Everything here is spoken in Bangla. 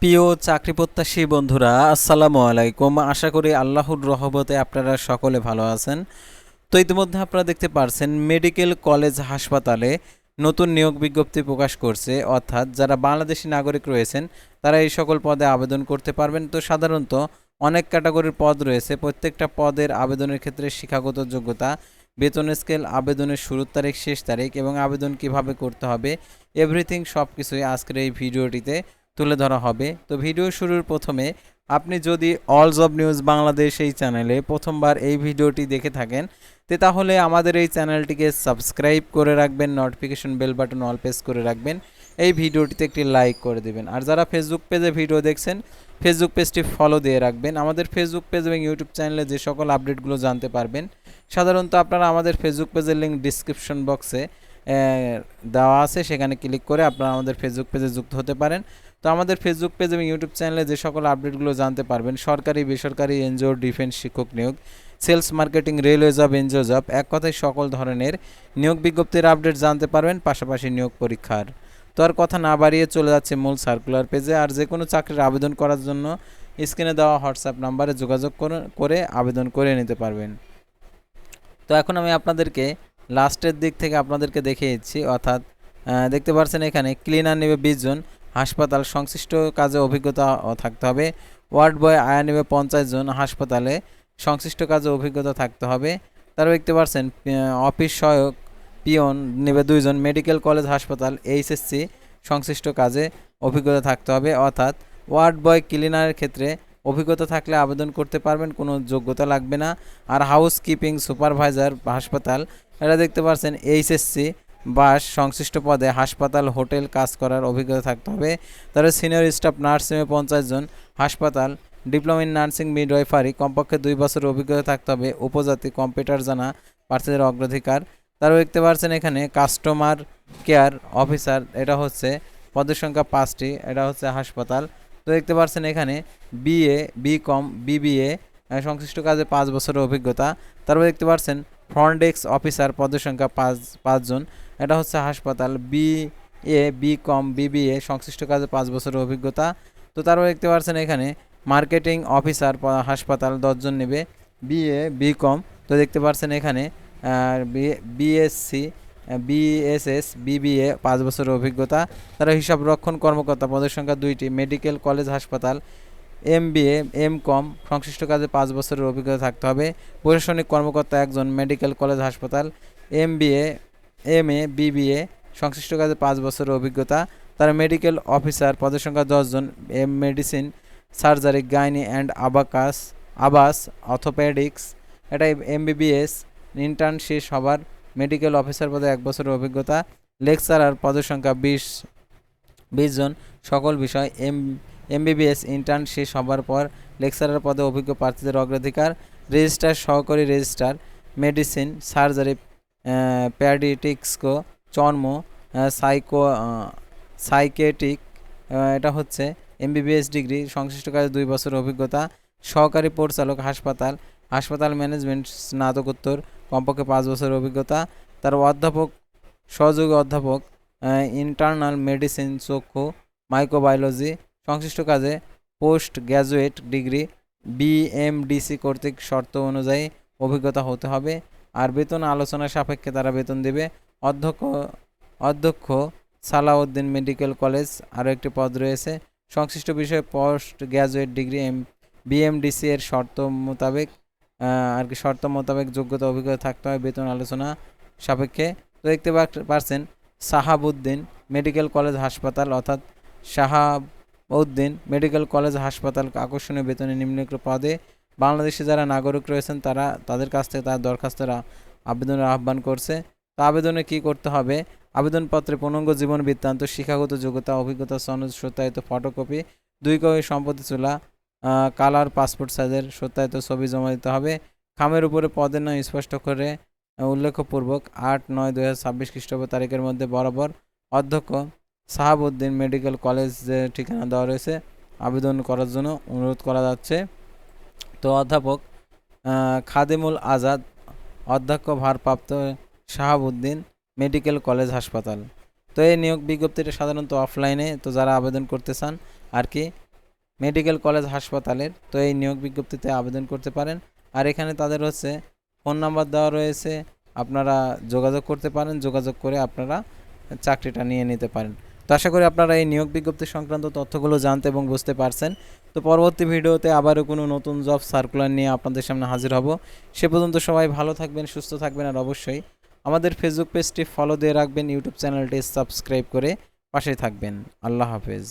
প্রিয় চাকরি প্রত্যাশী বন্ধুরা, আসসালামু আলাইকুম। আশা করি আল্লাহর রহমতে আপনারা সকলে ভালো আছেন। তো ইতিমধ্যে আপনারা দেখতে পারছেন মেডিকেল কলেজ হাসপাতালে নতুন নিয়োগ বিজ্ঞপ্তি প্রকাশ করছে, অর্থাৎ যারা বাংলাদেশি নাগরিক রয়েছেন তারা এই সকল পদে আবেদন করতে পারবেন। তো সাধারণত অনেক ক্যাটাগরির পদ রয়েছে, প্রত্যেকটা পদের আবেদনের ক্ষেত্রে শিক্ষাগত যোগ্যতা, বেতন স্কেল, আবেদনের শুরুর তারিখ, শেষ তারিখ এবং আবেদন কিভাবে করতে হবে, এভরিথিং সব কিছুই আজকের এই ভিডিওটিতে তুলে ধরা হবে। তো ভিডিও শুরুর প্রথমে আপনি যদি অল জব নিউজ বাংলাদেশ এই চ্যানেলে প্রথমবার এই ভিডিওটি দেখে থাকেন তাহলে আমাদের এই চ্যানেলটিকে সাবস্ক্রাইব করে রাখবেন, notification bell button all press করে রাখবেন, এই ভিডিওটিতে একটি লাইক করে দেবেন। আর যারা ফেসবুক পেজে ভিডিও দেখছেন ফেসবুক পেজটি ফলো দিয়ে রাখবেন। আমাদের ফেসবুক পেজ এবং ইউটিউব চ্যানেলে যে সকল আপডেটগুলো জানতে পারবেন সাধারণত আপনারা আমাদের ফেসবুক পেজের লিঙ্ক ডিসক্রিপশন বক্সে দেওয়া আছে, সেখানে ক্লিক করে আপনারা আমাদের ফেসবুক পেজে যুক্ত হতে পারেন। তো আমাদের ফেসবুক পেজ এবং ইউটিউব চ্যানেলে যে সকল আপডেটগুলো জানতে পারবেন, সরকারি বেসরকারি এনজিও, ডিফেন্স, শিক্ষক নিয়োগ, sales, marketing, railway job, NGO job, এক কথায় সকল ধরনের নিয়োগ বিজ্ঞপ্তির আপডেট জানতে পারবেন, পাশাপাশি নিয়োগ পরীক্ষার। তো আর কথা না বাড়িয়ে চলে যাচ্ছে মূল সার্কুলার পেজে। আর যে কোনো চাকরির আবেদন করার জন্য স্ক্রিনে দেওয়া হোয়াটসঅ্যাপ নাম্বারে যোগাযোগ করে আবেদন করে নিতে পারবেন। তো এখন আমি আপনাদেরকে লাস্টের দিক থেকে আপনাদেরকে দেখিয়ে দিচ্ছি, অর্থাৎ দেখতে পাচ্ছেন এখানে ক্লিনার নেবে 20 জন, হাসপাতাল সংশ্লিষ্ট কাজে অভিজ্ঞতা থাকতে হবে। ওয়ার্ড বয় আয়া নেবে 50 জন, হাসপাতালে সংশ্লিষ্ট কাজে অভিজ্ঞতা থাকতে হবে। তারপর দেখতে পাচ্ছেন অফিস সহায়ক পিয়ন নেবে 2 জন, মেডিকেল কলেজ হাসপাতাল এইচএসসি সংশ্লিষ্ট কাজে অভিজ্ঞতা থাকতে হবে। অর্থাৎ ওয়ার্ড বয় ক্লিনারের ক্ষেত্রে অভিজ্ঞতা থাকলে আবেদন করতে পারবেন, কোনো যোগ্যতা লাগবে না। আর হাউস কিপিং সুপারভাইজার হাসপাতাল, এটা দেখতে পাচ্ছেন এইচএসসি বাস সংশ্লিষ্ট পদে হাসপাতাল, হোটেল কাজ করার অভিজ্ঞতা থাকতে হবে। তারপরে সিনিয়র স্টাফ নার্স নেবে 50 জন, হাসপাতাল ডিপ্লোমা ইন নার্সিং মিডওয়াইফারি কমপক্ষে 2 বছরের অভিজ্ঞতা থাকতে হবে। উপজাতি কম্পিউটার জানা প্রার্থীদের অগ্রাধিকার। তারপর দেখতে পাচ্ছেন এখানে কাস্টমার কেয়ার অফিসার, এটা হচ্ছে পদের সংখ্যা 5টি, এটা হচ্ছে হাসপাতাল। তো দেখতে পাচ্ছেন এখানে বিএ, বিকম, বিবিএ সংশ্লিষ্ট কাজে 5 বছরের অভিজ্ঞতা। তারপর দেখতে পাচ্ছেন ফ্রন্ট ডেস্ক অফিসার, পদের সংখ্যা 5 জন, এটা হচ্ছে হাসপাতাল। বিএ, বিকম, বিবিএ সংশ্লিষ্ট কাজে 5 বছরের অভিজ্ঞতা। তো তারপর দেখতে পাচ্ছেন এখানে মার্কেটিং অফিসার হাসপাতাল 10 জন নেবে, বিএ, বিকম। তো দেখতে পাচ্ছেন এখানে বিএসসি, বিএসএস, বিবিএ 5 বছরের অভিজ্ঞতা। তারা হিসাব রক্ষণ কর্মকর্তা, পদের সংখ্যা 2টি, মেডিকেল কলেজ হাসপাতাল এমবিএ, এমকম সংশ্লিষ্ট কাজে 5 বছরের অভিজ্ঞতা থাকতে হবে। প্রশাসনিক কর্মকর্তা 1 জন, মেডিকেল কলেজ হাসপাতাল এমবিএ, এমএ, বিবিএ সংশ্লিষ্ট কাজে 5 বছরের অভিজ্ঞতা। তারা মেডিকেল অফিসার, পদের সংখ্যা 10 জন, মেডিসিন, সার্জারি, গাইনি অ্যান্ড আবাস অর্থোপেডিক্স, এটা এমবিবিএস ইন্টার্ন শেষ হবার মেডিকেল অফিসার পদে 1 বছরের অভিজ্ঞতা। লেকচারার, পদের সংখ্যা 20 জন, সকল বিষয় এমবিবিএস ইন্টার্ন শেষ হবার পর লেকচারার পদে অভিজ্ঞ প্রার্থীদের অগ্রাধিকার। রেজিস্ট্রার, সহকারী রেজিস্ট্রার, মেডিসিন, সার্জারি, প্যাডিয়াট্রিক্স, চর্ম, সাইকেট্রিক, এটা হচ্ছে এমবিবিএস ডিগ্রি, সংশ্লিষ্ট কাজে 2 বছরের অভিজ্ঞতা। সহকারী পরিচালক হাসপাতাল ম্যানেজমেন্ট স্নাতকোত্তর, কমপক্ষে 5 বছরের অভিজ্ঞতা। তার অধ্যাপক, সহযোগী অধ্যাপক ইন্টারনাল মেডিসিন, চক্ষু, মাইক্রোবায়োলজি সংশ্লিষ্ট কাজে পোস্ট গ্র্যাজুয়েট ডিগ্রি বিএমডিসি কর্তৃক শর্ত অনুযায়ী অভিজ্ঞতা হতে হবে। আর বেতন আলোচনা সাপেক্ষে তারা বেতন দেবে। অধ্যক্ষ সালাউদ্দিন মেডিকেল কলেজ, আরও একটি পদ রয়েছে। সংশ্লিষ্ট বিষয়ে পোস্ট গ্র্যাজুয়েট ডিগ্রি বিএমডিসি এর শর্ত মোতাবেক যোগ্যতা অভিজ্ঞতা থাকতে হয়, বেতন আলোচনা সাপেক্ষে। তো দেখতে পাচ্ছেন সাহাবউদ্দিন মেডিকেল কলেজ হাসপাতাল, অর্থাৎ শাহাবউদ্দিন মেডিকেল কলেজ হাসপাতাল আকর্ষণীয় বেতনে নিম্নলিখিত পদে বাংলাদেশে যারা নাগরিক রয়েছেন তাদের কাছ থেকে তার দরখাস্তের আবেদনের আহ্বান করছে। তো আবেদনে কি করতে হবে? আবেদনপত্রে পূর্ণাঙ্গ জীবন বৃত্তান্ত, শিক্ষাগত যোগ্যতা, অভিজ্ঞতা সনদ, সত্যায়িত ফটোকপি, 2 কপি সম্পত্তি চুলা, কালার পাসপোর্ট সাইজের সত্যায়িত ছবি জমা দিতে হবে। খামের উপরে পদের নাম স্পষ্ট করে উল্লেখপূর্বক 8/9/2026 খ্রিস্টাব্দ তারিখের মধ্যে বরাবর অধ্যক্ষ সাহাবউদ্দিন মেডিকেল কলেজের ঠিকানা দেওয়া রয়েছে, আবেদন করার জন্য অনুরোধ করা যাচ্ছে। তো অধ্যাপক খাদিমুল আজাদ, অধ্যক্ষ ভারপ্রাপ্ত, শাহাবউদ্দিন মেডিকেল কলেজ হাসপাতাল। তো এই নিয়োগ বিজ্ঞপ্তিটা সাধারণত অফলাইনে, তো যারা আবেদন করতে চান আর কি মেডিকেল কলেজ হাসপাতালের। তো এই নিয়োগ বিজ্ঞপ্তিতে আবেদন করতে পারেন। আর এখানে তাদের হচ্ছে ফোন নাম্বার দেওয়া রয়েছে, আপনারা যোগাযোগ করতে পারেন, যোগাযোগ করে আপনারা চাকরিটা নিয়ে নিতে পারেন। তো আশা করি আপনারা এই নিয়োগ বিজ্ঞপ্তি সংক্রান্ত তথ্যগুলো জানতে এবং বুঝতে পারছেন। তো পরবর্তী ভিডিওতে আবারও কোনো নতুন জব সার্কুলার নিয়ে আপনাদের সামনে হাজির হব। সে পর্যন্ত সবাই ভালো থাকবেন, সুস্থ থাকবেন, আর অবশ্যই আমাদের ফেসবুক পেজটি ফলো দিয়ে রাখবেন, ইউটিউব চ্যানেলটি সাবস্ক্রাইব করে পাশে থাকবেন। আল্লাহ হাফেজ।